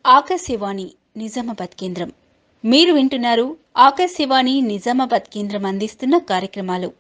ఆకాశవాణి నిజామాబాద్ కేంద్రం. మీరు వింటున్నారు ఆకాశవాణి నిజామాబాద్ కేంద్రం అందిస్తున్న కార్యక్రమాలు.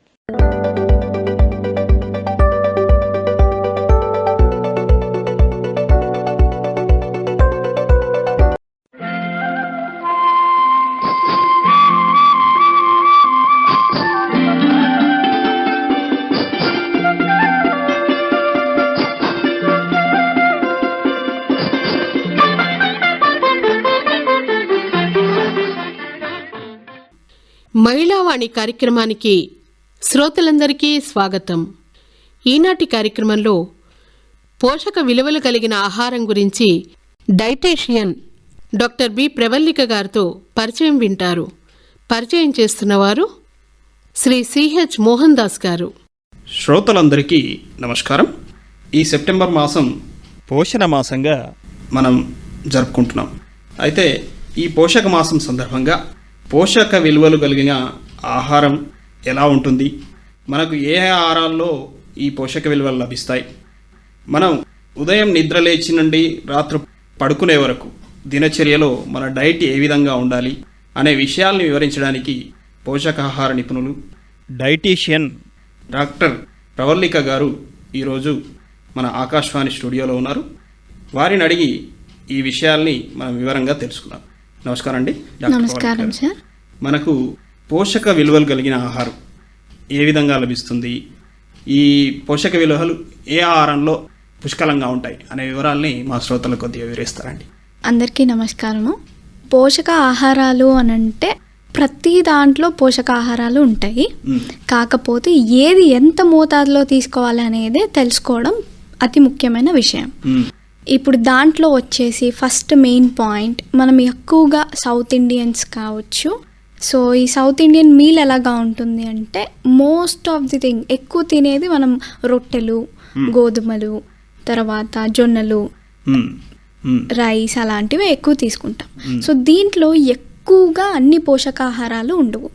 మహిళావాణి కార్యక్రమానికి శ్రోతలందరికీ స్వాగతం. ఈనాటి కార్యక్రమంలో పోషక విలువలు కలిగిన ఆహారం గురించి డైటీషియన్ డాక్టర్ బి ప్రవల్లిక గారితో పరిచయం వింటారు. పరిచయం చేస్తున్నవారు శ్రీ సిహెచ్ మోహన్ దాస్ గారు. శ్రోతలందరికీ నమస్కారం. ఈ సెప్టెంబర్ మాసం పోషణ మాసంగా మనం జరుపుకుంటున్నాం. అయితే ఈ పోషక మాసం సందర్భంగా పోషక విలువలు కలిగిన ఆహారం ఎలా ఉంటుంది, మనకు ఏ ఆహారాల్లో ఈ పోషక విలువలు లభిస్తాయి, మనం ఉదయం నిద్ర లేచి నుండి రాత్రి పడుకునే వరకు దినచర్యలో మన డైట్ ఏ విధంగా ఉండాలి అనే విషయాల్ని వివరించడానికి పోషకాహార నిపుణులు డైటీషియన్ డాక్టర్ ప్రవల్లిక గారు ఈరోజు మన ఆకాశవాణి స్టూడియోలో ఉన్నారు. వారిని అడిగి ఈ విషయాల్ని మనం వివరంగా తెలుసుకున్నాం. నమస్కారం అండి. నమస్కారం సార్. మనకు పోషక విలువలు కలిగిన ఆహారం ఏ విధంగా లభిస్తుంది, ఈ పోషక విలువలు ఏ ఆహారంలో పుష్కలంగా ఉంటాయి అనే వివరాల్ని మా శ్రోతలకు కొద్దిగా వివరిస్తారండి. అందరికీ నమస్కారము. పోషక ఆహారాలు అనంటే ప్రతి దాంట్లో పోషకాహారాలు ఉంటాయి. కాకపోతే ఏది ఎంత మోతాదులో తీసుకోవాలి అనేది తెలుసుకోవడం అతి ముఖ్యమైన విషయం. ఇప్పుడు దాంట్లో వచ్చేసి ఫస్ట్ మెయిన్ పాయింట్, మనం ఎక్కువగా సౌత్ ఇండియన్స్ కావచ్చు. సో ఈ సౌత్ ఇండియన్ మీల్ ఎలాగా ఉంటుంది అంటే మోస్ట్ ఆఫ్ ది థింగ్ ఎక్కువ తినేది మనం రొట్టెలు, గోధుమలు, తర్వాత జొన్నలు, రైస్ అలాంటివి ఎక్కువ తీసుకుంటాం. సో దీంట్లో ఎక్కువగా అన్ని పోషకాహారాలు ఉండవు,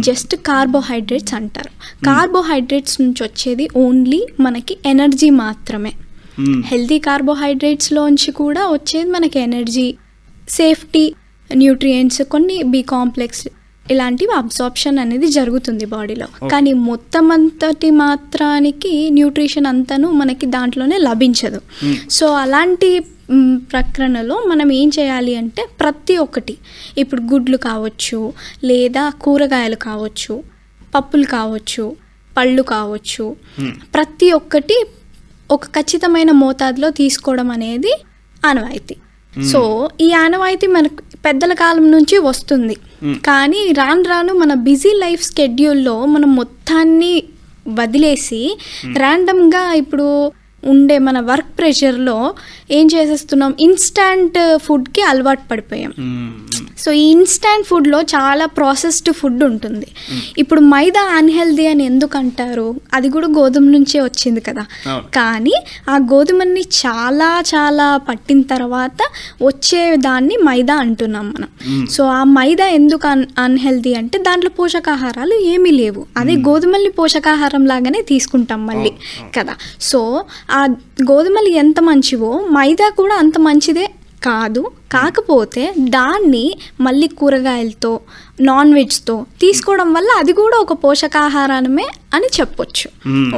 జస్ట్ కార్బోహైడ్రేట్స్ అంటారు. కార్బోహైడ్రేట్స్ నుంచి వచ్చేది ఓన్లీ మనకి ఎనర్జీ మాత్రమే. హెల్తీ కార్బోహైడ్రేట్స్లోంచి కూడా వచ్చేది మనకి ఎనర్జీ, సేఫ్టీ, న్యూట్రియంట్స్, కొన్ని బి కాంప్లెక్స్ ఇలాంటివి అబ్జార్ప్షన్ అనేది జరుగుతుంది బాడీలో. కానీ మొత్తం అంతటి మాత్రానికి న్యూట్రిషన్ అంతను మనకి దాంట్లోనే లభించదు. సో అలాంటి ప్రకరణలో మనం ఏం చేయాలి అంటే ప్రతి ఒక్కటి, ఇప్పుడు గుడ్లు కావచ్చు, లేదా కూరగాయలు కావచ్చు, పప్పులు కావచ్చు, పళ్ళు కావచ్చు, ప్రతి ఒక్కటి ఒక ఖచ్చితమైన మోతాదులో తీసుకోవడం అనేది ఆనవాయితీ. సో ఈ ఆనవాయితీ మనకు పెద్దల కాలం నుంచి వస్తుంది. కానీ రాను రాను మన బిజీ లైఫ్ స్కెడ్యూల్లో మనం మొత్తాన్ని వదిలేసి ర్యాండమ్గా ఇప్పుడు ఉండే మన వర్క్ ప్రెషర్లో ఏం చేసేస్తున్నాం, ఇన్స్టాంట్ ఫుడ్కి అలవాటు పడిపోయాం. సో ఈ ఇన్స్టాంట్ ఫుడ్లో చాలా ప్రాసెస్డ్ ఫుడ్ ఉంటుంది. ఇప్పుడు మైదా అన్హెల్దీ అని ఎందుకు అంటారు? అది కూడా గోధుమ నుంచే వచ్చింది కదా. కానీ ఆ గోధుమని చాలా చాలా పట్టిన తర్వాత వచ్చే దాన్ని మైదా అంటున్నాం మనం. సో ఆ మైదా ఎందుకు అన్హెల్దీ అంటే దాంట్లో పోషకాహారాలు ఏమీ లేవు. అదే గోధుమల్ని పోషకాహారం లాగానే తీసుకుంటాం మళ్ళీ కదా. సో ఆ గోధుమలు ఎంత మంచివో మైదా కూడా అంత మంచిదే కాదు. కాకపోతే దాన్ని మళ్ళీ కూరగాయలతో, నాన్ వెజ్తో తీసుకోవడం వల్ల అది కూడా ఒక పోషకాహారమే అని చెప్పొచ్చు.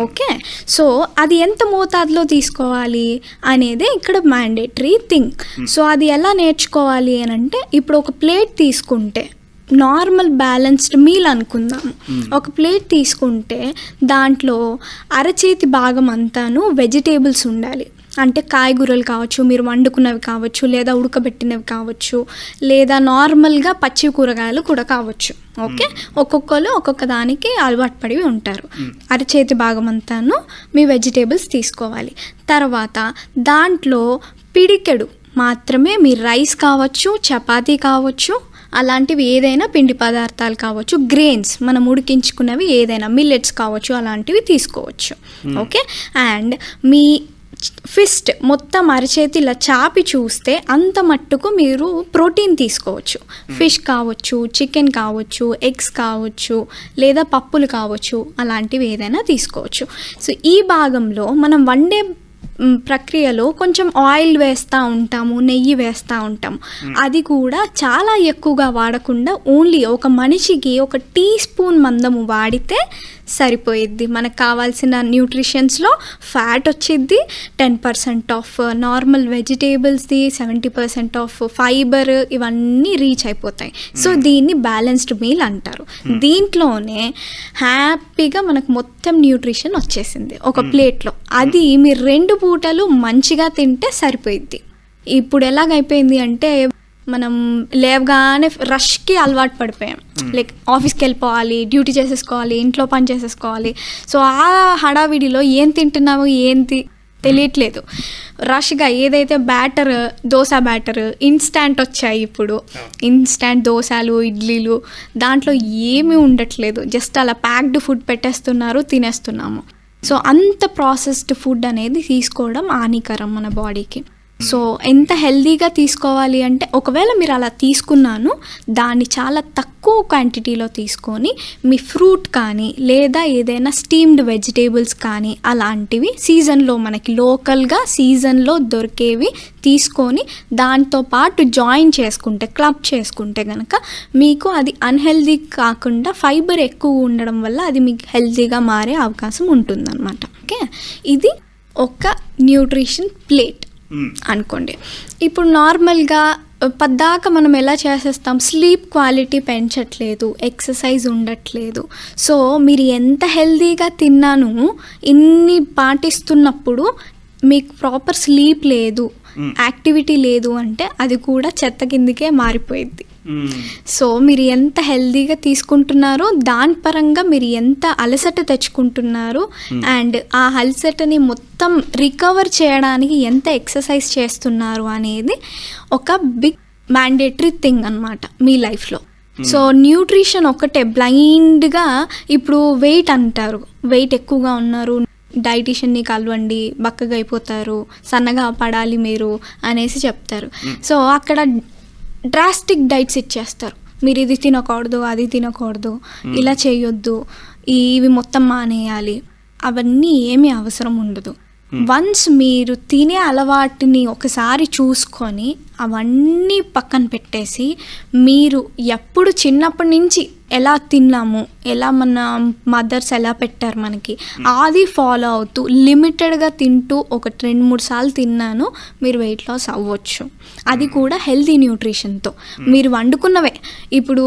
ఓకే, సో అది ఎంత మోతాదులో తీసుకోవాలి అనేదే ఇక్కడ మ్యాండేటరీ థింగ్. సో అది ఎలా నేర్చుకోవాలి అని అంటే, ఇప్పుడు ఒక ప్లేట్ తీసుకుంటే, నార్మల్ బ్యాలెన్స్డ్ మీల్ అనుకుందాం. ఒక ప్లేట్ తీసుకుంటే దాంట్లో అరచేతి భాగం అంతాను వెజిటేబుల్స్ ఉండాలి. అంటే కాయగూరలు కావచ్చు, మీరు వండుకున్నవి కావచ్చు, లేదా ఉడకబెట్టినవి కావచ్చు, లేదా నార్మల్గా పచ్చి కూరగాయలు కూడా కావచ్చు. ఓకే, ఒక్కొక్కరు ఒక్కొక్క దానికి అలవాటు పడి ఉంటారు. అరచేతి భాగం అంతాను మీ వెజిటేబుల్స్ తీసుకోవాలి. తర్వాత దాంట్లో పిడికెడు మాత్రమే మీ రైస్ కావచ్చు, చపాతీ కావచ్చు, అలాంటివి ఏదైనా పిండి పదార్థాలు కావచ్చు, గ్రెయిన్స్ మనం ఉడికించుకున్నవి ఏదైనా మిల్లెట్స్ కావచ్చు, అలాంటివి తీసుకోవచ్చు. ఓకే, అండ్ మీ ఫిస్ట్ మొత్తం అరచేతి ఇలా చాపి చూస్తే అంత మట్టుకు మీరు ప్రోటీన్ తీసుకోవచ్చు. ఫిష్ కావచ్చు, చికెన్ కావచ్చు, ఎగ్స్ కావచ్చు, లేదా పప్పులు కావచ్చు, అలాంటివి ఏదైనా తీసుకోవచ్చు. సో ఈ భాగంలో మనం వండే ప్రక్రియలో కొంచెం ఆయిల్ వేస్తూ ఉంటాము, నెయ్యి వేస్తూ ఉంటాము. అది కూడా చాలా ఎక్కువగా వాడకుండా ఓన్లీ ఒక మనిషికి ఒక టీ స్పూన్ మందము వాడితే సరిపోయిద్ది. మనకు కావాల్సిన న్యూట్రిషన్స్లో ఫ్యాట్ వచ్చిద్ది, 10% ఆఫ్ నార్మల్ వెజిటేబుల్స్ది, 70% ఆఫ్ ఫైబర్, ఇవన్నీ రీచ్ అయిపోతాయి. సో దీన్ని బ్యాలెన్స్డ్ మీల్ అంటారు. దీంట్లోనే హ్యాపీగా మనకు మొత్తం న్యూట్రిషన్ వచ్చేసింది ఒక ప్లేట్లో. అది మీరు 2 పూటలు మంచిగా తింటే సరిపోయిద్ది. ఇప్పుడు ఎలాగైపోయింది అంటే మనం లేవగానే రష్కి అలవాటు పడిపోయాం. లైక్ ఆఫీస్కి వెళ్ళిపోవాలి, డ్యూటీ చేసేసుకోవాలి, ఇంట్లో పని చేసేసుకోవాలి. సో ఆ హడావిడిలో ఏం తింటున్నాము ఏంటి తెలియట్లేదు. రష్గా ఏదైతే బ్యాటర్, దోశ బ్యాటర్ ఇన్స్టాంట్ వచ్చాయి. ఇప్పుడు ఇన్స్టాంట్ దోశలు, ఇడ్లీలు, దాంట్లో ఏమీ ఉండట్లేదు. జస్ట్ అలా ప్యాక్డ్ ఫుడ్ పెట్టేస్తున్నారు, తినేస్తున్నాము. సో అంత ప్రాసెస్డ్ ఫుడ్ అనేది తీసుకోవడం హానికరం మన బాడీకి. సో ఎంత హెల్దీగా తీసుకోవాలి అంటే, ఒకవేళ మీరు అలా తీసుకున్నాను దాన్ని చాలా తక్కువ క్వాంటిటీలో తీసుకొని మీ ఫ్రూట్ కానీ లేదా ఏదైనా స్టీమ్డ్ వెజిటేబుల్స్ కానీ అలాంటివి సీజన్లో మనకి లోకల్గా సీజన్లో దొరికేవి తీసుకొని దాంతో పాటు జాయిన్ చేసుకుంటే, క్లబ్ చేసుకుంటే కనుక మీకు అది అన్హెల్దీ కాకుండా ఫైబర్ ఎక్కువ ఉండడం వల్ల అది మీకు హెల్దీగా మారే అవకాశం ఉంటుందన్నమాట. ఓకే, ఇది ఒక న్యూట్రిషన్ ప్లేట్ అనుకోండి. ఇప్పుడు నార్మల్గా పద్దాక మనం ఎలా చేసేస్తాం, స్లీప్ క్వాలిటీ పెంచట్లేదు, ఎక్సర్సైజ్ ఉండట్లేదు. సో మీరు ఎంత హెల్దీగా తిన్నాను ఇన్ని పాటిస్తున్నప్పుడు మీకు ప్రాపర్ స్లీప్ లేదు, యాక్టివిటీ లేదు అంటే అది కూడా చెత్త కిందకే మారిపోయింది. సో మీరు ఎంత హెల్దీగా తీసుకుంటున్నారో దాని పరంగా మీరు ఎంత అలసట తెచ్చుకుంటున్నారు అండ్ ఆ అలసటని మొత్తం రికవర్ చేయడానికి ఎంత ఎక్సర్సైజ్ చేస్తున్నారు అనేది ఒక బిగ్ మ్యాండేటరీ థింగ్ అన్నమాట మీ లైఫ్లో. సో న్యూట్రిషన్ ఒకటే బ్లైండ్గా ఇప్పుడు వెయిట్ అంటారు, వెయిట్ ఎక్కువగా ఉన్నారు, డైటీషియన్ని కలవండి, బక్కగా అయిపోతారు, సన్నగా పడాలి మీరు అనేసి చెప్తారు. సో అక్కడ డ్రాస్టిక్ డైట్స్ ఇచ్చేస్తారు. మీరు ఇది తినకూడదు, అది తినకూడదు, ఇలా చేయొద్దు, ఇవి మొత్తం మానేయాలి. అవన్నీ ఏమీ అవసరం ఉండదు. వన్స్ మీరు తినే అలవాటుని ఒకసారి చూసుకొని అవన్నీ పక్కన పెట్టేసి మీరు ఎప్పుడు చిన్నప్పటి నుంచి ఎలా తిన్నాము, ఎలా మన మదర్స్ ఎలా పెట్టారు మనకి, అది ఫాలో అవుతూ లిమిటెడ్గా తింటూ ఒక 2-3 సార్లు తిన్నాను మీరు వెయిట్ లాస్ అవ్వచ్చు. అది కూడా హెల్తీ న్యూట్రిషన్తో. మీరు వండుకున్నవే, ఇప్పుడు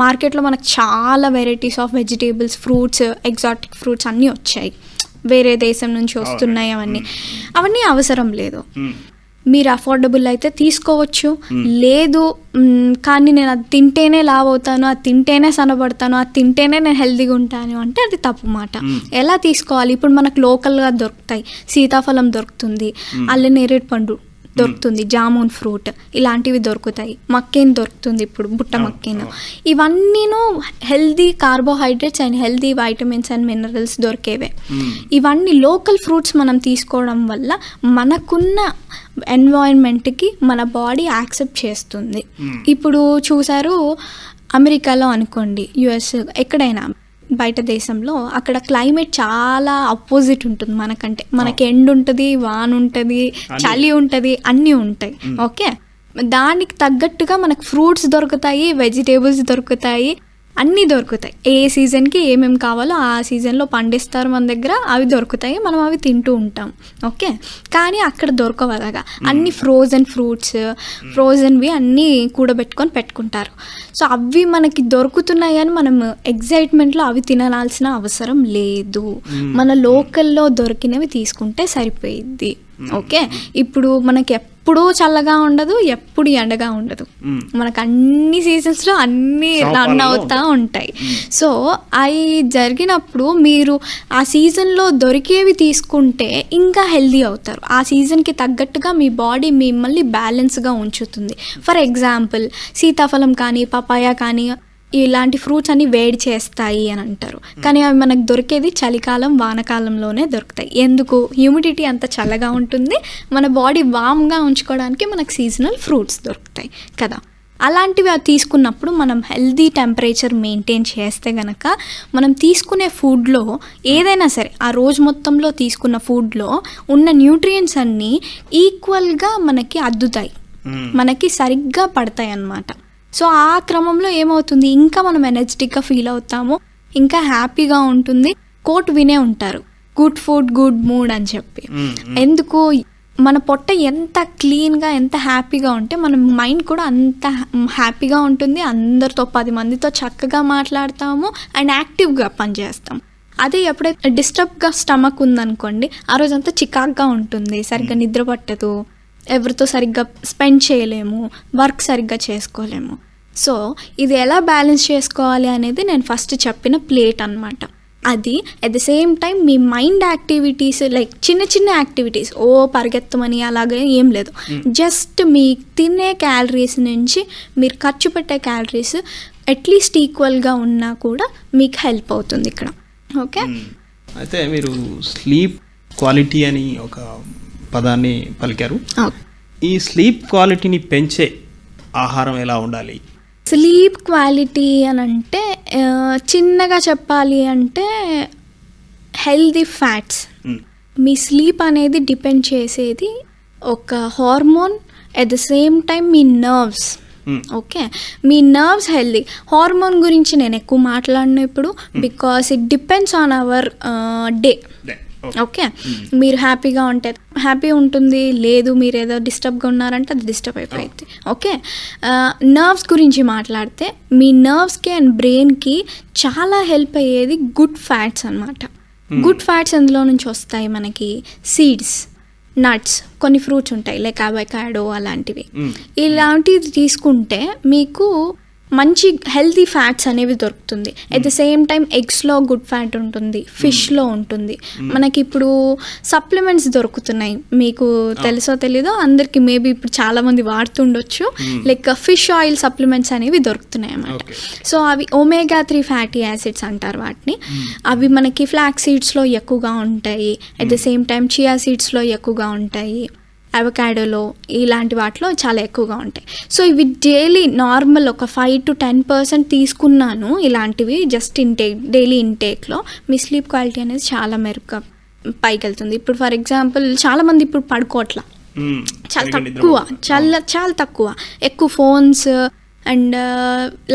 మార్కెట్లో మనకు చాలా varieties of vegetables, fruits, exotic fruits అన్నీ వచ్చాయి, వేరే దేశం నుంచి వస్తున్నాయి. అవన్నీ అవసరం లేదు. మీరు అఫోర్డబుల్ అయితే తీసుకోవచ్చు, లేదు కానీ నేను అది తింటేనే లావ్ అవుతాను, అది తింటేనే సన్నబడతాను, అది తింటేనే నేను హెల్తీగా ఉంటాను అంటే అది తప్పు మాట. ఎలా తీసుకోవాలి? ఇప్పుడు మనకు లోకల్గా దొరుకుతాయి, సీతాఫలం దొరుకుతుంది, అల్ల నేరేడు పండు దొరుకుతుంది, జామున్ ఫ్రూట్ ఇలాంటివి దొరుకుతాయి, మక్కెన్ దొరుకుతుంది, ఇప్పుడు బుట్ట మక్కెన్. ఇవన్నీను healthy carbohydrates and healthy vitamins and minerals దొరికేవే. ఇవన్నీ లోకల్ ఫ్రూట్స్ మనం తీసుకోవడం వల్ల మనకున్న ఎన్వైరన్మెంట్కి మన బాడీ యాక్సెప్ట్ చేస్తుంది. ఇప్పుడు చూసారు అమెరికాలో అనుకోండి, యుఎస్, ఎక్కడైనా బయట దేశంలో అక్కడ క్లైమేట్ చాలా అపోజిట్ ఉంటుంది మనకంటే. మనకి ఎండ్ ఉంటుంది, వాన్ ఉంటుంది, చలి ఉంటుంది, అన్నీ ఉంటాయి. ఓకే, దానికి తగ్గట్టుగా మనకు ఫ్రూట్స్ దొరుకుతాయి, వెజిటేబుల్స్ దొరుకుతాయి, అన్నీ దొరుకుతాయి. ఏ సీజన్కి ఏమేమి కావాలో ఆ సీజన్లో పండిస్తారు మన దగ్గర, అవి దొరుకుతాయి, మనం అవి తింటూ ఉంటాం. ఓకే, కానీ అక్కడ దొరకవు అలాగా. అన్ని ఫ్రోజన్ ఫ్రూట్స్, ఫ్రోజన్వి అన్నీ కూడబెట్టుకొని పెట్టుకుంటారు. సో అవి మనకి దొరుకుతున్నాయి అని మనం ఎగ్జైట్మెంట్లో అవి తినాల్సిన అవసరం లేదు. మన లోకల్లో దొరికినవి తీసుకుంటే సరిపోయిద్ది. ఓకే, ఇప్పుడు మనకి ఎప్పుడూ చల్లగా ఉండదు, ఎప్పుడు ఎండగా ఉండదు, మనకు అన్ని సీజన్స్లో అన్నీ రన్ అవుతూ ఉంటాయి. సో అవి జరిగినప్పుడు మీరు ఆ సీజన్లో దొరికేవి తీసుకుంటే ఇంకా హెల్దీ అవుతారు. ఆ సీజన్కి తగ్గట్టుగా మీ బాడీ మిమ్మల్ని బ్యాలెన్స్గా ఉంచుతుంది. ఫర్ ఎగ్జాంపుల్ సీతాఫలం కానీ, పపాయ కానీ, ఇలాంటి ఫ్రూట్స్ అన్ని వేడి చేస్తాయి అని అంటారు, కానీ అవి మనకు దొరికేది చలికాలం, వానకాలంలోనే దొరుకుతాయి. ఎందుకు? హ్యూమిడిటీ అంత చల్లగా ఉంటుంది, మన బాడీ వామ్గా ఉంచుకోవడానికి మనకు సీజనల్ ఫ్రూట్స్ దొరుకుతాయి కదా. అలాంటివి అవి తీసుకున్నప్పుడు మనం హెల్దీ టెంపరేచర్ మెయింటైన్ చేస్తే గనక మనం తీసుకునే ఫుడ్లో ఏదైనా సరే ఆ రోజు మొత్తంలో తీసుకున్న ఫుడ్లో ఉన్న న్యూట్రియంట్స్ అన్నీ ఈక్వల్గా మనకి అద్దుతాయి, మనకి సరిగ్గా పడతాయి అన్నమాట. సో ఆ క్రమంలో ఏమవుతుంది, ఇంకా మనం ఎనర్జెటిక్గా ఫీల్ అవుతాము, ఇంకా హ్యాపీగా ఉంటుంది. కోట్ వినే ఉంటారు, గుడ్ ఫుడ్ గుడ్ మూడ్ అని చెప్పి. ఎందుకు, మన పొట్ట ఎంత క్లీన్గా ఎంత హ్యాపీగా ఉంటే మన మైండ్ కూడా అంత హ్యాపీగా ఉంటుంది. అందరితో 10 మందితో చక్కగా మాట్లాడతాము అండ్ యాక్టివ్గా పనిచేస్తాం. అదే ఎప్పుడైతే డిస్టర్బ్గా స్టమక్ ఉందనుకోండి, ఆ రోజంతా చికాక్గా ఉంటుంది, సరిగ్గా నిద్ర పట్టదు, ఎవరితో సరిగ్గా స్పెండ్ చేయలేము, వర్క్ సరిగ్గా చేసుకోలేము. సో ఇది ఎలా బ్యాలెన్స్ చేసుకోవాలి అనేది నేను ఫస్ట్ చెప్పిన ప్లేట్ అన్నమాట. అది at the same time me mind activities like చిన్న చిన్న యాక్టివిటీస్, ఓ పరిగెత్తమని అలాగే ఏం లేదు, జస్ట్ మీ తినే క్యాలరీస్ నుంచి మీరు ఖర్చు పెట్టే క్యాలరీస్ అట్లీస్ట్ ఈక్వల్గా ఉన్నా కూడా మీకు హెల్ప్ అవుతుంది ఇక్కడ. ఓకే, అయితే మీరు స్లీప్ క్వాలిటీ అని ఒక పదాన్ని పలికారు. ఈ స్లీప్ క్వాలిటీని పెంచే ఆహారం ఎలా ఉండాలి? స్లీప్ క్వాలిటీ అని అంటే చిన్నగా చెప్పాలి అంటే హెల్దీ ఫ్యాట్స్. మీ స్లీప్ అనేది డిపెండ్ చేసేది ఒక hormone, at the same time me nerves. Okay, me nerves healthy. Hormone గురించి నేను ఎక్కువ మాట్లాడను ఇప్పుడు, because it depends on hour day. Okay, మీరు హ్యాపీగా ఉంటే హ్యాపీ ఉంటుంది, లేదు మీరు ఏదో డిస్టర్బ్గా ఉన్నారంటే అది డిస్టర్బ్ అయిపోయింది. ఓకే, నర్వ్స్ గురించి మాట్లాడితే మీ నర్వ్స్కి అండ్ బ్రెయిన్కి చాలా హెల్ప్ అయ్యేది గుడ్ ఫ్యాట్స్ అన్నమాట. గుడ్ ఫ్యాట్స్ ఎందులో నుంచి వస్తాయి మనకి, సీడ్స్, నట్స్, కొన్ని ఫ్రూట్స్ ఉంటాయి లైక్ అవకాడో అలాంటివి. ఇలాంటివి తీసుకుంటే మీకు మంచి హెల్తీ ఫ్యాట్స్ అనేవి దొరుకుతుంది. అట్ ద సేమ్ టైం ఎగ్స్లో గుడ్ ఫ్యాట్ ఉంటుంది, ఫిష్లో ఉంటుంది. మనకి ఇప్పుడు సప్లిమెంట్స్ దొరుకుతున్నాయి, మీకు తెలుసో తెలీదో, అందరికి మేబీ ఇప్పుడు చాలామంది వాడుతుండొచ్చు, లైక్ ఫిష్ ఆయిల్ సప్లిమెంట్స్ అనేవి దొరుకుతున్నాయి అన్నమాట. సో అవి ఒమేగా 3 ఫ్యాటీ యాసిడ్స్ అంటారు వాటిని. అవి మనకి ఫ్లాక్స్ సీడ్స్లో ఎక్కువగా ఉంటాయి, at the same time chia సీడ్స్లో ఎక్కువగా ఉంటాయి, అవకాడోలో ఇలాంటి వాటిలో చాలా ఎక్కువగా ఉంటాయి. సో ఇవి డైలీ నార్మల్ ఒక 5 to 10% తీసుకున్నాను ఇలాంటివి జస్ట్ డైలీ ఇంటేక్లో, మీ స్లీప్ క్వాలిటీ అనేది చాలా మెరుగ్గా పైకి వెళ్తుంది. ఇప్పుడు ఫర్ ఎగ్జాంపుల్ చాలామంది ఇప్పుడు పడుకోవట్లా, చాలా తక్కువ, ఎక్కువ ఫోన్స్ అండ్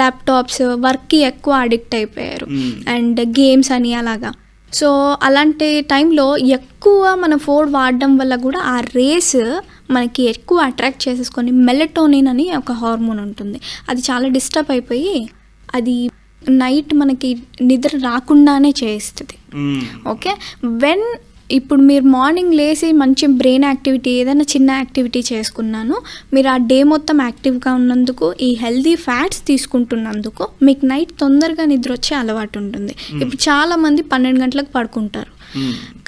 ల్యాప్టాప్స్ వర్క్కి ఎక్కువ అడిక్ట్ అయిపోయారు, అండ్ గేమ్స్ అని అలాగా. సో అలాంటి టైంలో ఎక్కువ మన ఫోన్ వాడడం వల్ల కూడా ఆ రేస్ మనకి ఎక్కువ అట్రాక్ట్ చేసేసుకొని మెలటోనిన్ అని ఒక హార్మోన్ ఉంటుంది, అది చాలా డిస్టర్బ్ అయిపోయి అది నైట్ మనకి నిద్ర రాకుండానే చేస్తుంది. ఓకే, ఇప్పుడు మీరు మార్నింగ్ లేచి మంచి బ్రెయిన్ యాక్టివిటీ ఏదైనా చిన్న యాక్టివిటీ చేసుకున్నాను, మీరు ఆ డే మొత్తం యాక్టివ్గా ఉన్నందుకు, ఈ హెల్దీ ఫ్యాట్స్ తీసుకుంటున్నందుకు మీకు నైట్ తొందరగా నిద్ర వచ్చే అలవాటు ఉంటుంది. ఇప్పుడు చాలామంది 12 గంటలకు పడుకుంటారు.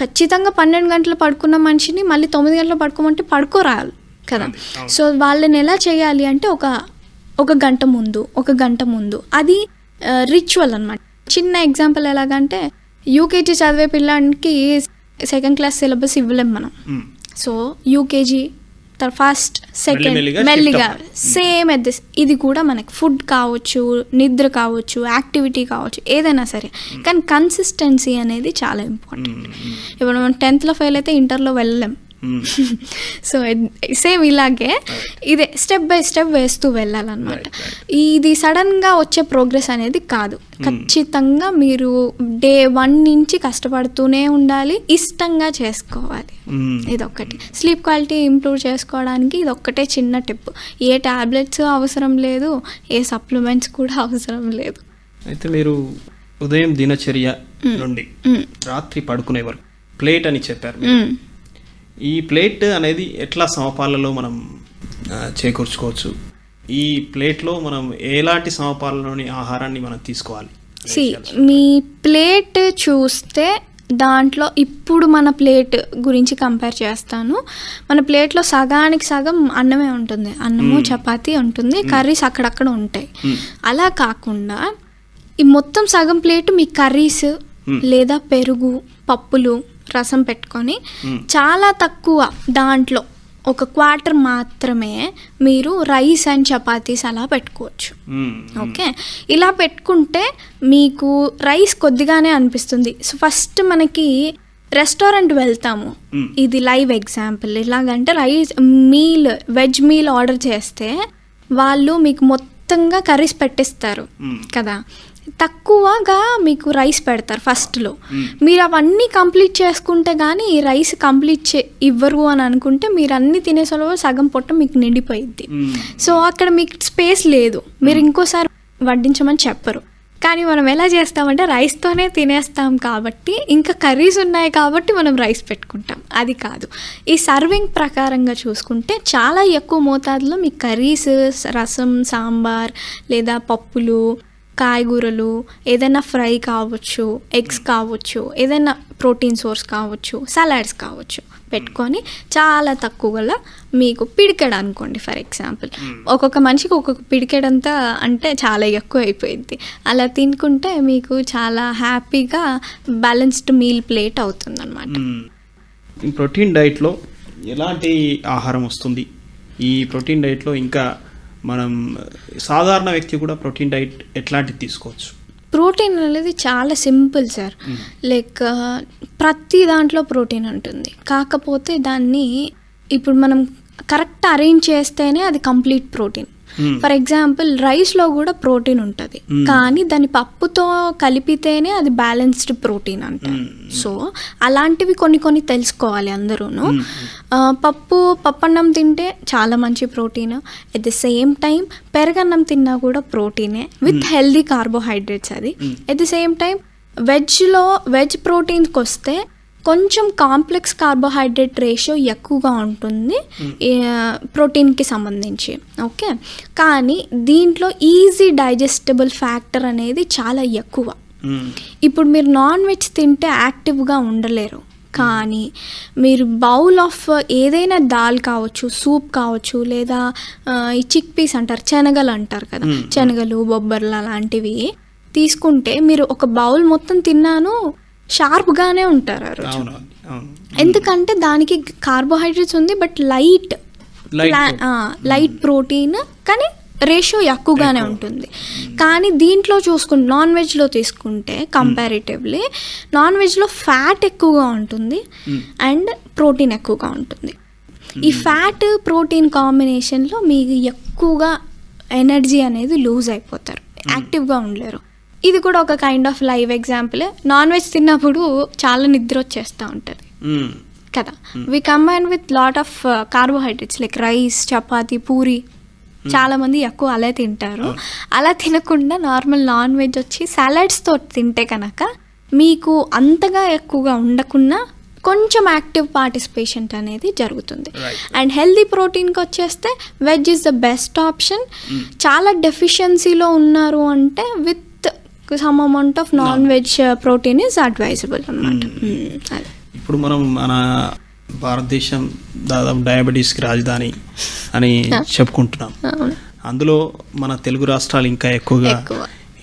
ఖచ్చితంగా 12 గంటలు పడుకున్న మనిషిని మళ్ళీ 9 గంటలకు పడుకోమంటే పడుకోరాలి కదా. సో వాళ్ళని ఎలా చేయాలి అంటే ఒక గంట ముందు అది రిచువల్ అన్నమాట. చిన్న ఎగ్జాంపుల్ ఎలాగంటే యూకేజీ చదివే పిల్లాడికి 2nd క్లాస్ సిలబస్ ఇవ్వలేం మనం. సో యూకేజీ ఫస్ట్ సెకండ్ మెల్లిగా సేమ్ ఇది కూడా మనకి ఫుడ్ కావచ్చు, నిద్ర కావచ్చు, యాక్టివిటీ కావచ్చు, ఏదైనా సరే, కానీ కన్సిస్టెన్సీ అనేది చాలా ఇంపార్టెంట్. ఇప్పుడు మనం 10th ఫెయిల్ అయితే ఇంటర్లో వెళ్ళలేం. సో సేమ్ ఇలాగే ఇదే స్టెప్ బై స్టెప్ వేస్తూ వెళ్ళాలన్నమాట. ఇది సడన్గా వచ్చే ప్రోగ్రెస్ అనేది కాదు, ఖచ్చితంగా మీరు డే 1 నుంచి కష్టపడుతూనే ఉండాలి, ఇష్టంగా చేసుకోవాలి. ఇదొక్కటి స్లీప్ క్వాలిటీ ఇంప్రూవ్ చేసుకోవడానికి ఇదొక్కటే చిన్న టిప్. ఏ టాబ్లెట్స్ అవసరం లేదు, ఏ సప్లిమెంట్స్ కూడా అవసరం లేదు. అయితే మీరు ఉదయం దినచర్య నుండి రాత్రి పడుకునే వరకు ప్లేట్ అని చెప్పారు. ఈ ప్లేట్ అనేది ఎట్లా సమపాలలో మనం చేకూర్చుకోవచ్చు? ఈ ప్లేట్లో మనం ఎలాంటి సమపాలలోని ఆహారాన్ని మనం తీసుకోవాలి? మీ ప్లేట్ చూస్తే దాంట్లో ఇప్పుడు మన ప్లేట్ గురించి కంపేర్ చేస్తాను. మన ప్లేట్లో సగానికి సగం అన్నమే ఉంటుంది, అన్నము చపాతీ ఉంటుంది, కర్రీస్ అక్కడక్కడ ఉంటాయి. అలా కాకుండా ఈ మొత్తం సగం ప్లేట్ మీ కర్రీస్ లేదా పెరుగు, పప్పులు, రసం పెట్టుకొని చాలా తక్కువ దాంట్లో ఒక క్వార్టర్ మాత్రమే మీరు రైస్ అండ్ చపాతీస్ అలా పెట్టుకోవచ్చు. ఓకే, ఇలా పెట్టుకుంటే మీకు రైస్ కొద్దిగానే అనిపిస్తుంది. సో ఫస్ట్ మనకి రెస్టారెంట్ వెళ్తాము, ఇది లైవ్ ఎగ్జాంపుల్. ఎలాగంటే rice meal, veg meal order చేస్తే వాళ్ళు మీకు మొత్తంగా కర్రీస్ పెట్టిస్తారు కదా, తక్కువగా మీకు రైస్ పెడతారు ఫస్ట్లో. మీరు అవన్నీ కంప్లీట్ చేసుకుంటే కానీ ఈ రైస్ కంప్లీట్ ఇవ్వరు అని అనుకుంటే మీరు అన్నీ తినేసలో సగం పొట్ట మీకు నిండిపోయిద్ది. సో అక్కడ మీకు స్పేస్ లేదు, మీరు ఇంకోసారి వడ్డించమని చెప్పరు. కానీ మనం ఎలా చేస్తామంటే రైస్తోనే తినేస్తాం కాబట్టి, ఇంకా కర్రీస్ ఉన్నాయి కాబట్టి మనం రైస్ పెట్టుకుంటాం. అది కాదు, ఈ సర్వింగ్ ప్రకారంగా చూసుకుంటే చాలా ఎక్కువ మోతాదులో మీకు కర్రీస్, రసం, సాంబార్ లేదా పప్పులు, కాయగూరలు, ఏదైనా ఫ్రై కావచ్చు, ఎగ్స్ కావచ్చు, ఏదైనా ప్రోటీన్ సోర్స్ కావచ్చు, సలాడ్స్ కావచ్చు పెట్టుకొని చాలా తక్కువగా మీకు పిడికెడు అనుకోండి ఫర్ ఎగ్జాంపుల్, ఒక్కొక్క మనిషికి ఒక్కొక్క పిడికెడంతా అంటే చాలా ఎక్కువ అయిపోయింది. అలా తినుకుంటే మీకు చాలా హ్యాపీగా బ్యాలెన్స్డ్ మీల్ ప్లేట్ అవుతుంది అనమాట. ఈ ప్రోటీన్ డైట్లో ఎలాంటి ఆహారం వస్తుంది? ఈ ప్రోటీన్ డైట్లో ఇంకా మనం సాధారణ వ్యక్తి కూడా ప్రోటీన్ డైట్ ఎట్లాంటిది తీసుకోవచ్చు? ప్రోటీన్ అనేది చాలా సింపుల్ సార్. లైక్ ప్రతి దాంట్లో ప్రోటీన్ ఉంటుంది, కాకపోతే దాన్ని ఇప్పుడు మనం కరెక్ట్ అరేంజ్ చేస్తేనే అది కంప్లీట్ ప్రోటీన్. ఫర్ ఎగ్జాంపుల్ రైస్లో కూడా ప్రోటీన్ ఉంటుంది, కానీ దాన్ని పప్పుతో కలిపితేనే అది బ్యాలెన్స్డ్ ప్రోటీన్ అంటారు. సో అలాంటివి కొన్ని తెలుసుకోవాలి అందరూను. పప్పన్నం తింటే చాలా మంచి protein, at the same time పెరగన్నం తిన్నా కూడా ప్రోటీనే విత్ హెల్దీ కార్బోహైడ్రేట్స్. అది at the same time veg ప్రోటీన్స్కి వస్తే కొంచెం కాంప్లెక్స్ కార్బోహైడ్రేట్ రేషియో ఎక్కువగా ఉంటుంది ప్రోటీన్కి సంబంధించి. ఓకే, కానీ దీంట్లో ఈజీ డైజెస్టబుల్ ఫ్యాక్టర్ అనేది చాలా ఎక్కువ. ఇప్పుడు మీరు నాన్ వెజ్ తింటే యాక్టివ్గా ఉండలేరు, కానీ మీరు బౌల్ ఆఫ్ ఏదైనా దాల్ కావచ్చు, సూప్ కావచ్చు, లేదా ఈ చిక్ పీస్ అంటారు, శనగలు అంటారు కదా, శనగలు, బొబ్బర్లు అలాంటివి తీసుకుంటే మీరు ఒక బౌల్ మొత్తం తిన్నాను షార్ప్గానే ఉంటారు ఆ రోజు. ఎందుకంటే దానికి కార్బోహైడ్రేట్స్ ఉంది, బట్ లైట్ ప్రోటీన్, కానీ రేషియో ఎక్కువగానే ఉంటుంది. కానీ దీంట్లో చూసుకుంటే నాన్ వెజ్లో తీసుకుంటే కంపారిటివ్లీ నాన్ వెజ్లో ఫ్యాట్ ఎక్కువగా ఉంటుంది అండ్ ప్రోటీన్ ఎక్కువగా ఉంటుంది. ఈ ఫ్యాట్ ప్రోటీన్ కాంబినేషన్లో మీకు ఎక్కువగా ఎనర్జీ అనేది లూజ్ అయిపోతారు, యాక్టివ్గా ఉండలేరు. ఇది కూడా ఒక kind of live example. Non veg తిన్నప్పుడు చాలా నిద్ర వచ్చేస్తూ ఉంటుంది కదా, we combine with lot of carbohydrates like rice, chapati, puri. చాలా మంది ఎక్కువ అలా తింటారు. అలా తినకుండా నార్మల్ నాన్ వెజ్ వచ్చి సలాడ్స్తో తింటే కనుక మీకు అంతగా ఎక్కువగా ఉండకుండా కొంచెం యాక్టివ్ పార్టిసిపేషన్ అనేది జరుగుతుంది. అండ్ హెల్దీ ప్రోటీన్కి వచ్చేస్తే veg is the best option. చాలా డెఫిషియన్సీలో ఉన్నారు అంటే with some amount of non veg protein is advisable అన్నమాట. ఇప్పుడు మనం మన భారతదేశం దాదాపు డయాబెటీస్కి రాజధాని అని చెప్పుకుంటున్నాం. అందులో మన తెలుగు రాష్ట్రాలు ఇంకా ఎక్కువగా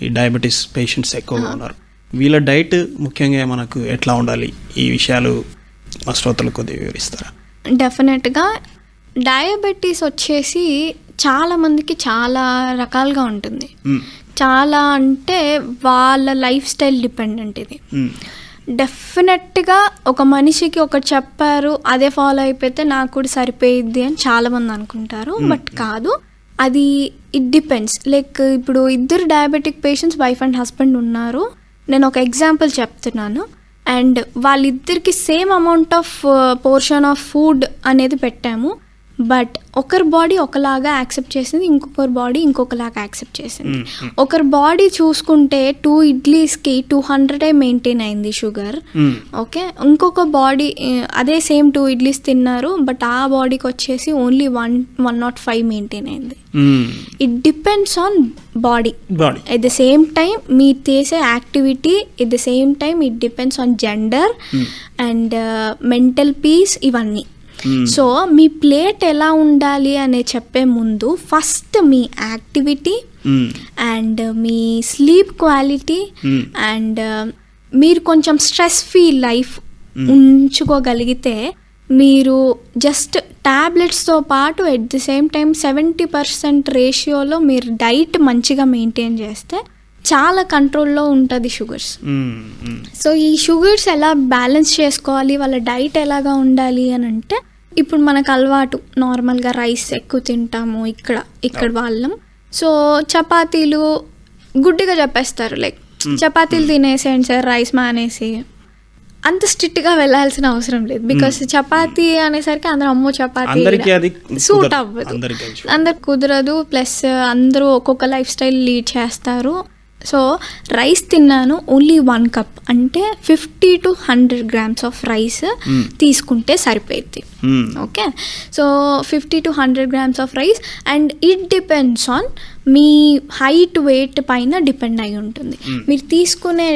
ఈ డయాబెటీస్ పేషెంట్స్ ఎక్కువగా ఉన్నారు. వీళ్ళ డైట్ ముఖ్యంగా మనకు ఎట్లా ఉండాలి, ఈ విషయాలు మా శ్రోతలకు కొద్దిగా వివరిస్తారా? డెఫినెట్గా డయాబెటీస్ వచ్చేసి చాలా మందికి చాలా రకాలుగా ఉంటుంది. చాలా అంటే వాళ్ళ లైఫ్ స్టైల్ డిపెండెంట్ ఇది. డెఫినెట్గా ఒక మనిషికి ఒకటి చెప్పారు అదే ఫాలో అయిపోతే నాకు కూడా సరిపోయిద్ది అని చాలామంది అనుకుంటారు, బట్ కాదు. అది ఇట్ డిపెండ్స్. లైక్ ఇప్పుడు ఇద్దరు diabetic patients, wife and husband ఉన్నారు. నేను ఒక ఎగ్జాంపుల్ చెప్తున్నాను. అండ్ వాళ్ళిద్దరికి same amount of portion of food అనేది పెట్టాము, బట్ ఒకరి బాడీ ఒకలాగా యాక్సెప్ట్ చేసింది, ఇంకొకరి బాడీ ఇంకొకలాగా యాక్సెప్ట్ చేసింది. ఒకరి బాడీ చూసుకుంటే 2 ఇడ్లీస్కి 200 మెయింటైన్ అయింది షుగర్. ఓకే, ఇంకొక బాడీ అదే సేమ్ 2 ఇడ్లీస్ తిన్నారు, బట్ ఆ బాడీకి వచ్చేసి ఓన్లీ 105 మెయింటైన్ అయింది. It depends on body. At the same time మీరు చేసే activity, at the same time it depends on gender and mental peace, ఇవన్నీ. సో మీ ప్లేట్ ఎలా ఉండాలి అనే చెప్పే ముందు first me activity and me sleep quality and మీరు కొంచెం స్ట్రెస్ ఫ్రీ లైఫ్ ఉంచుకోగలిగితే మీరు జస్ట్ ట్యాబ్లెట్స్తో పాటు ఎట్ ది సేమ్ టైం 70% రేషియోలో మీరు డైట్ మంచిగా మెయింటైన్ చేస్తే చాలా కంట్రోల్లో ఉంటుంది షుగర్స్. సో ఈ షుగర్స్ ఎలా బ్యాలెన్స్ చేసుకోవాలి, వాళ్ళ డైట్ ఎలాగా ఉండాలి అని అంటే, ఇప్పుడు మనకు అలవాటు నార్మల్గా రైస్ ఎక్కువ తింటాము ఇక్కడ వాళ్ళం. సో చపాతీలు గుడ్డిగా చెప్పేస్తారు, లైక్ చపాతీలు తినేసేయండి సార్, రైస్ మానేసి. అంత స్ట్రిక్ట్గా వెళ్ళాల్సిన అవసరం లేదు. బికాస్ చపాతీ అనేసరికి అందరూ అమ్మో చపాతీ సూట్ అవ్వదు, అందరికి కుదరదు. ప్లస్ అందరూ ఒక్కొక్క లైఫ్ స్టైల్ లీడ్ చేస్తారు. సో రైస్ తిన్నాను, ఓన్లీ 1 కప్ అంటే 50 to 100 grams ఆఫ్ రైస్ తీసుకుంటే సరిపోయింది. Okay, so 50 to 100 grams of rice. And it depends on me height weight పైన డిపెండ్ అయి ఉంటుంది. మీరు తీసుకునే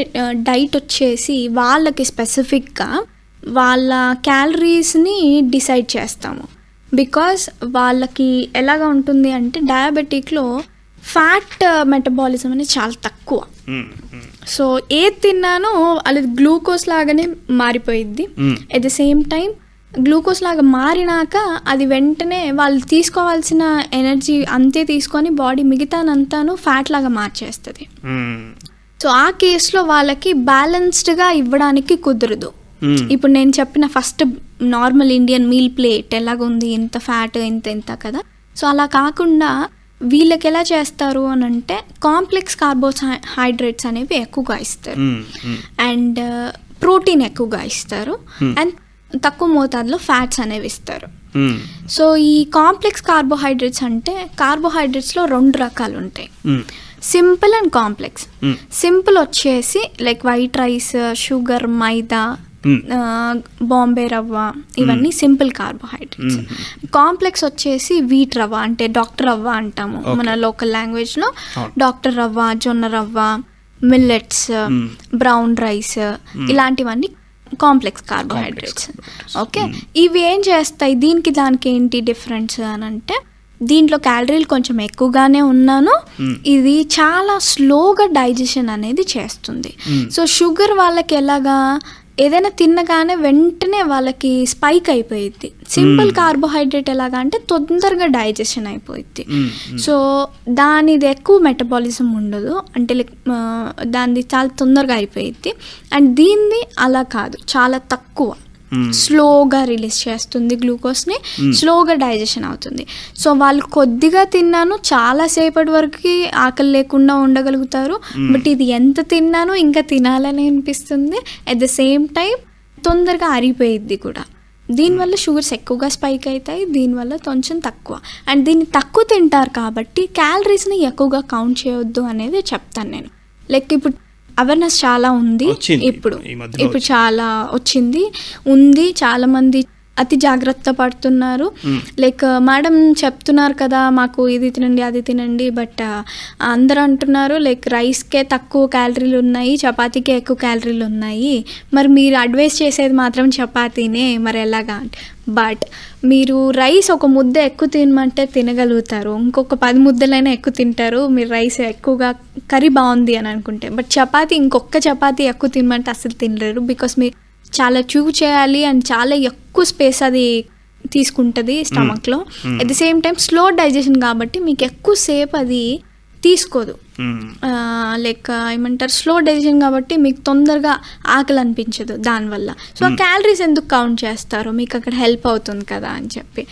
డైట్ వచ్చేసి వాళ్ళకి స్పెసిఫిక్గా వాళ్ళ క్యాలరీస్ని డిసైడ్ చేస్తాము. బికాస్ వాళ్ళకి ఎలాగా ఉంటుంది అంటే, డయాబెటిక్లో ఫ్యాట్ మెటబాలిజం అనేది చాలా తక్కువ. సో ఏది తిన్నానో అది గ్లూకోజ్ లాగానే మారిపోయిద్ది. At the same time glucose లాగా మారినాక అది వెంటనే వాళ్ళు తీసుకోవాల్సిన ఎనర్జీ అంతే తీసుకొని బాడీ మిగతానంతాను ఫ్యాట్ లాగా మార్చేస్తుంది. సో ఆ కేసులో వాళ్ళకి బ్యాలెన్స్డ్గా ఇవ్వడానికి కుదరదు. ఇప్పుడు నేను చెప్పిన first normal Indian meal plate ఎలాగుంది, ఇంత ఫ్యాట్ ఇంత కదా. సో అలా కాకుండా వీళ్ళకి ఎలా చేస్తారు అని అంటే, కాంప్లెక్స్ కార్బోహైడ్రేట్స్ అనేవి ఎక్కువగా ఇస్తారు, అండ్ ప్రోటీన్ ఎక్కువగా ఇస్తారు, అండ్ తక్కువ మోతాదులో ఫ్యాట్స్ అనేవి ఇస్తారు. సో ఈ కాంప్లెక్స్ కార్బోహైడ్రేట్స్ అంటే, కార్బోహైడ్రేట్స్లో 2 రకాలు ఉంటాయి, సింపుల్ అండ్ కాంప్లెక్స్. సింపుల్ వచ్చేసి లైక్ వైట్ రైస్, షుగర్, మైదా, బాంబే రవ్వ, ఇవన్నీ సింపుల్ కార్బోహైడ్రేట్స్. కాంప్లెక్స్ వచ్చేసి వీట్ రవ్వ, అంటే డాక్టర్ రవ్వ అంటాము మన లోకల్ లాంగ్వేజ్లో. డాక్టర్ రవ్వ, జొన్న రవ్వ, మిల్లెట్స్, బ్రౌన్ రైస్, ఇలాంటివన్నీ కాంప్లెక్స్ కార్బోహైడ్రేట్స్. ఓకే, ఇవి ఏం చేస్తాయి, దీనికి దానికి ఏంటి డిఫరెన్స్ అని అంటే, దీంట్లో క్యాలరీలు కొంచెం ఎక్కువగానే ఉన్నాను, ఇది చాలా స్లోగా డైజెషన్ అనేది చేస్తుంది. సో షుగర్ వాళ్ళకి ఎలాగా, ఏదైనా తినగానే వెంటనే వాళ్ళకి స్పైక్ అయిపోయింది. సింపుల్ కార్బోహైడ్రేట్ ఎలాగా అంటే తొందరగా డైజెషన్ అయిపోయింది. సో దానిది ఎక్కువ మెటబాలిజం ఉండదు, అంటే లైక్ దానిది చాలా తొందరగా అయిపోయింది. అండ్ దీన్ని అలా కాదు, చాలా తక్కువ, స్లోగా రిలీజ్ చేస్తుంది గ్లూకోజ్ని, స్లోగా డైజెషన్ అవుతుంది. సో వాళ్ళు కొద్దిగా తిన్నాను చాలాసేపటి వరకు ఆకలి లేకుండా ఉండగలుగుతారు, బట్ ఇది ఎంత తిన్నానో ఇంకా తినాలని అనిపిస్తుంది. అట్ ద సేమ్ టైం తొందరగా అరిగిపోయిద్ది కూడా. దీనివల్ల షుగర్స్ ఎక్కువగా స్పైక్ అవుతాయి, దీనివల్ల కొంచెం తక్కువ. అండ్ దీన్ని తక్కువ తింటారు కాబట్టి క్యాలరీస్ని ఎక్కువగా కౌంట్ చేయొద్దు అనేది చెప్తాను నేను. లైక్ ఇప్పుడు అవేర్నెస్ చాలా ఉంది, ఇప్పుడు చాలా ఉంది, చాలా మంది అతి జాగ్రత్త పడుతున్నారు. లైక్ మేడం చెప్తున్నారు కదా మాకు ఇది తినండి అది తినండి, బట్ అందరూ అంటున్నారు లైక్ రైస్కే తక్కువ క్యాలరీలు ఉన్నాయి, చపాతీకే ఎక్కువ క్యాలరీలు ఉన్నాయి, మరి మీరు అడ్వైస్ చేసేది మాత్రం చపాతీనే, మరి ఎలాగా? బట్ మీరు రైస్ ఒక ముద్ద ఎక్కువ తినమంటే తినగలుగుతారు, ఇంకొక 10 ముద్దలైనా ఎక్కువ తింటారు మీరు రైస్ ఎక్కువగా కర్రీ బాగుంది అని అనుకుంటే. బట్ చపాతీ ఇంకొక చపాతీ ఎక్కువ తినమంటే అసలు తినలేరు, బికాస్ మీరు చాలా చూ చేయాలి అండ్ చాలా ఎక్కువ స్పేస్ అది తీసుకుంటుంది స్టమక్లో. At the same time slow digestion కాబట్టి మీకు ఎక్కువసేపు అది తీసుకోదు, లైక్ ఏమంటారు స్లో డైజెషన్ కాబట్టి మీకు తొందరగా ఆకలి అనిపించదు దానివల్ల. సో ఆ క్యాలరీస్ ఎందుకు కౌంట్ చేస్తారో మీకు అక్కడ హెల్ప్ అవుతుంది కదా అని చెప్పి.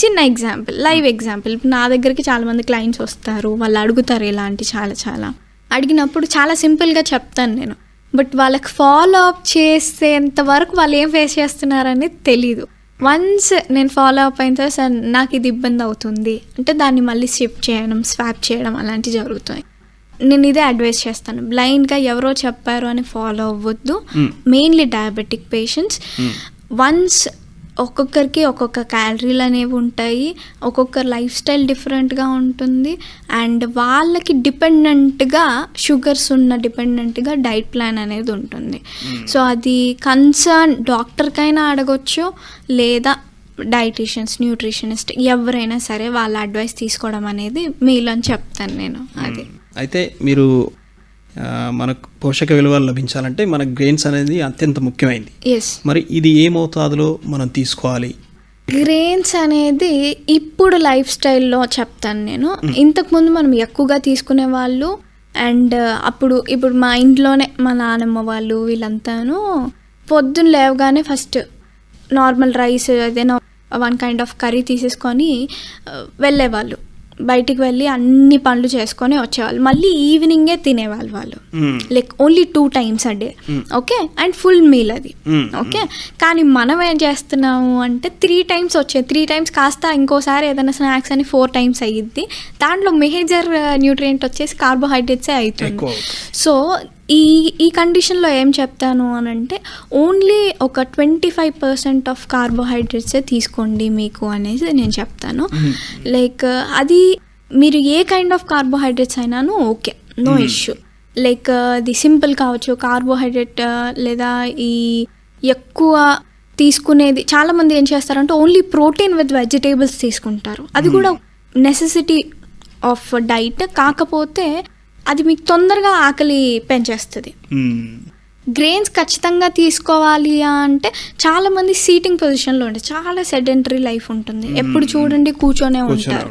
చిన్న ఎగ్జాంపుల్, లైవ్ ఎగ్జాంపుల్, నా దగ్గరికి చాలామంది క్లయింట్స్ వస్తారు, వాళ్ళు అడుగుతారు ఇలాంటి చాలా అడిగినప్పుడు చాలా సింపుల్గా చెప్తాను నేను, బట్ వాళ్ళకి ఫాలో అప్ చేసేంత వరకు వాళ్ళు ఏం ఫేస్ చేస్తున్నారనేది తెలీదు. వన్స్ నేను ఫాలో అప్ అయిన తర్వాత సార్ నాకు ఇది ఇబ్బంది అవుతుంది అంటే దాన్ని మళ్ళీ షిఫ్ట్ చేయడం, స్వాప్ చేయడం అలాంటివి జరుగుతాయి. నేను ఇదే అడ్వైస్ చేస్తాను, బ్లైండ్గా ఎవరో చెప్పారు అని ఫాలో అవ్వద్దు. మెయిన్లీ డయాబెటిక్ పేషెంట్స్, వన్స్ ఒక్కొక్కరికి ఒక్కొక్క క్యాలరీలు అనేవి ఉంటాయి, ఒక్కొక్కరు లైఫ్ స్టైల్ డిఫరెంట్గా ఉంటుంది, అండ్ వాళ్ళకి డిపెండెంట్గా షుగర్స్ ఉన్న డిపెండెంట్గా డైట్ ప్లాన్ అనేది ఉంటుంది. సో అది కన్సర్న్ డాక్టర్కైనా అడగొచ్చు, లేదా డైటీషియన్స్, న్యూట్రిషనిస్ట్ ఎవరైనా సరే వాళ్ళ అడ్వైస్ తీసుకోవడం అనేది మీలో చెప్తాను నేను. అది అయితే మీరు మనకు పోషక విలువలు లభించాలంటే మనకు గ్రెయిన్స్ అనేది అత్యంత ముఖ్యమైనది. ఎస్. మరి ఇది ఏ మోతాదులో మనం తీసుకోవాలి? గ్రెయిన్స్ అనేది ఇప్పుడు లైఫ్ స్టైల్లో చెప్తాను నేను. ఇంతకుముందు మనం ఎక్కువగా తీసుకునే వాళ్ళు, అండ్ ఇప్పుడు మా ఇంట్లోనే మా నానమ్మ వాళ్ళు వీళ్ళంతాను పొద్దున్న లేవగానే ఫస్ట్ నార్మల్ రైస్ ఏదైనా వన్ కైండ్ ఆఫ్ కర్రీ తీసేసుకొని వెళ్ళేవాళ్ళు. బయటికి వెళ్ళి అన్ని పనులు చేసుకొని వచ్చేవాళ్ళు. మళ్ళీ ఈవినింగే తినేవాళ్ళు వాళ్ళు. Like only 2 times a day. Okay, and full meal అది. ఓకే, కానీ మనం ఏం చేస్తున్నాము అంటే 3 times వచ్చేది. 3 times కాస్త ఇంకోసారి ఏదైనా స్నాక్స్ అని 4 times అయ్యిద్ది. దాంట్లో మేజర్ న్యూట్రియంట్ వచ్చేసి కార్బోహైడ్రేట్సే అవుతుంది. సో ఈ కండిషన్లో ఏం చెప్తాను అని అంటే ఓన్లీ ఒక 25% ఆఫ్ కార్బోహైడ్రేట్సే తీసుకోండి మీకు అనేసి నేను చెప్తాను. లైక్ అది మీరు ఏ కైండ్ ఆఫ్ కార్బోహైడ్రేట్స్ అయినాను ఓకే, నో ఇష్యూ. లైక్ అది సింపుల్ కావచ్చు కార్బోహైడ్రేట్, లేదా ఈ ఎక్కువ తీసుకునేది చాలామంది ఏం చేస్తారంటే ఓన్లీ ప్రోటీన్ విత్ వెజిటేబుల్స్ తీసుకుంటారు. అది కూడా నెసెసిటీ ఆఫ్ డైట్, కాకపోతే అది మీకు తొందరగా ఆకలి పెంచేస్తుంది. గ్రెయిన్స్ ఖచ్చితంగా తీసుకోవాలి అంటే చాలామంది సీటింగ్ పొజిషన్లో ఉంటుంది, చాలా సెడెంటరీ లైఫ్ ఉంటుంది, ఎప్పుడు చూడండి కూర్చొనే ఉంటారు.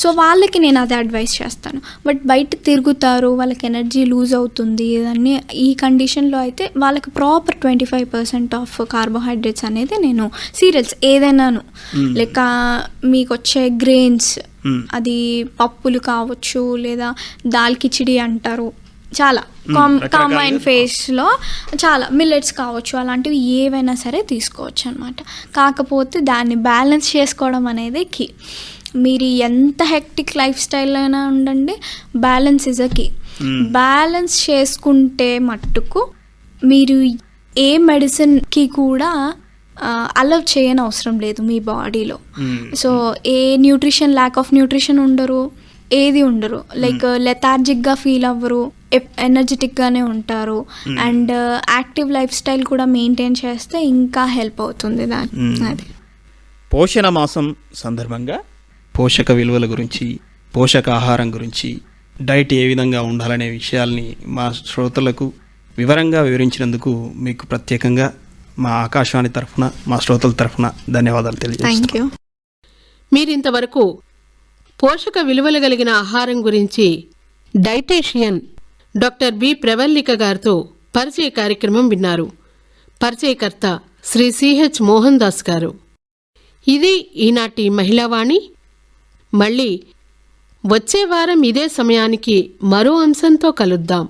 సో వాళ్ళకి నేను అదే అడ్వైస్ చేస్తాను. బట్ బయట తిరుగుతారు, వాళ్ళకి ఎనర్జీ లూజ్ అవుతుంది, ఇవన్నీ ఈ కండిషన్లో అయితే వాళ్ళకి ప్రాపర్ 25% ఆఫ్ కార్బోహైడ్రేట్స్ అనేది నేను సీరియల్స్ ఏదైనాను లైక్ మీకు వచ్చే గ్రెయిన్స్, అది పప్పులు కావచ్చు, లేదా దాల్ కిచిడి అంటారు, చాలా కాంబైన్ ఫేస్లో చాలా మిల్లెట్స్ కావచ్చు, అలాంటివి ఏవైనా సరే తీసుకోవచ్చు అనమాట. కాకపోతే దాన్ని బ్యాలెన్స్ చేసుకోవడం అనేది కీ. మీరు ఎంత హెక్టిక్ లైఫ్ స్టైల్ అయినా ఉండండి, balance is a key. Balance చేసుకుంటే మట్టుకు మీరు ఏ మెడిసిన్కి కూడా అలవ్ చేయని అవసరం లేదు మీ బాడీలో. So A nutrition, lack of nutrition ఉండరు, ఏది ఉండరు. లైక్ లెథార్జిక్గా ఫీల్ అవ్వరు, ఎనర్జెటిక్గానే ఉంటారు. అండ్ యాక్టివ్ లైఫ్ స్టైల్ కూడా మెయింటైన్ చేస్తే ఇంకా హెల్ప్ అవుతుంది దాన్ని. అది పోషణ మాసం సందర్భంగా పోషక విలువల గురించి, పోషకాహారం గురించి, డైట్ ఏ విధంగా ఉండాలనే విషయాల్ని మా శ్రోతలకు వివరంగా వివరించినందుకు మీకు ప్రత్యేకంగా మా ఆకాశవాణి తరఫున, మా శ్రోతల తరఫున ధన్యవాదాలు తెలియజేస్తున్నాను. Thank you. మీరింతవరకు పోషక విలువలు కలిగిన ఆహారం గురించి డైటీషియన్ డాక్టర్ బి ప్రవల్లిక గారితో పరిచయ కార్యక్రమం విన్నారు. పరిచయకర్త శ్రీ సిహెచ్ మోహన్ దాస్ గారు. ఇది ఈనాటి మహిళావాణి. మళ్ళీ వచ్చే వారం ఇదే సమయానికి మరో అంశంతో కలుద్దాం.